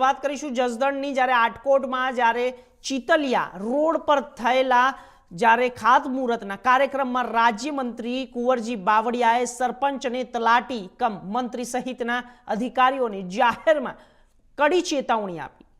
વાત કરીશું જસદણની, જ્યારે આટકોટમાં જ્યારે ચીતલિયા રોડ પર થયેલા જ્યારે ખાતમુહૂર્તના કાર્યક્રમમાં રાજ્યમંત્રી કુંવરજી બાવળિયાએ સરપંચ અને તલાટી કમ મંત્રી સહિતના અધિકારીઓને જાહેરમાં કડી ચેતવણી આપી।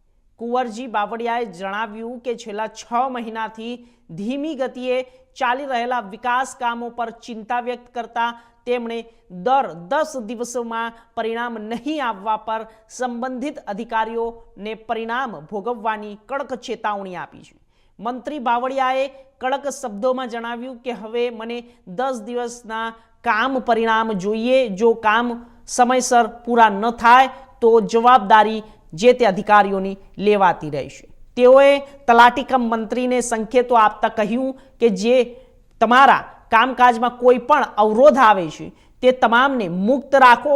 કુંવરજી બાવળિયાએ જણાવ્યું કે છેલ્લા 6 મહિનાથી ધીમી ગતિએ ચાલી રહેલા વિકાસ કામો પર ચિંતા વ્યક્ત કરતા તેમણે દર 10 દિવસોમાં પરિણામ નહીં આવવા પર સંબંધિત અધિકારીઓને પરિણામ ભોગવવાની કડક ચેતવણી આપી છે। મંત્રી બાવળિયાએ કડક શબ્દોમાં જણાવ્યું કે હવે મને 10 દિવસના કામ પરિણામ જોઈએ। જો કામ સમયસર પૂરા ન થાય તો જવાબદારી જે તે અધિકારીઓની લેવાતી રહેશે। તેઓએ તલાટી કમ મંત્રીને સંકેતો આપતા કહ્યું કે જે તમારા કામકાજમાં કોઈ પણ અવરોધ આવે છે તે તમામને મુક્ત રાખો।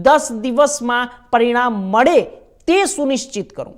10 દિવસમાં પરિણામ મળે તે સુનિશ્ચિત કરો।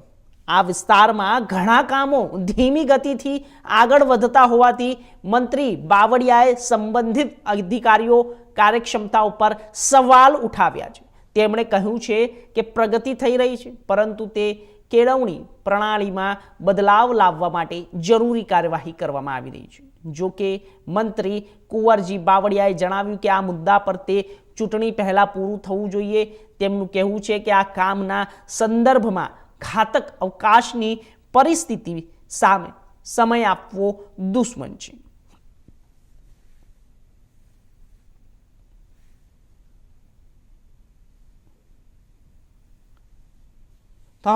આ વિસ્તારમાં ઘણા કામો ધીમી ગતિથી આગળ વધતા હોવાથી મંત્રી બાવળિયાએ સંબંધિત અધિકારીઓ કાર્યક્ષમતા ઉપર સવાલ ઉઠાવ્યા છે। તેમણે કહ્યું છે કે પ્રગતિ થઈ રહી છે, પરંતુ તે કેળવણી પ્રણાલીમાં બદલાવ લાવવા માટે જરૂરી કાર્યવાહી કરવામાં આવી રહી છે। જો કે મંત્રી કુંવરજી બાવળિયાએ જણાવ્યું કે આ મુદ્દા પર તે ચૂંટણી પહેલા પૂરું થવું જોઈએ। તેમનું કહેવું છે કે આ કામના સંદર્ભમાં ઘાતક અવકાશની પરિસ્થિતિ સામે સમય આપવો દુશ્મન છે।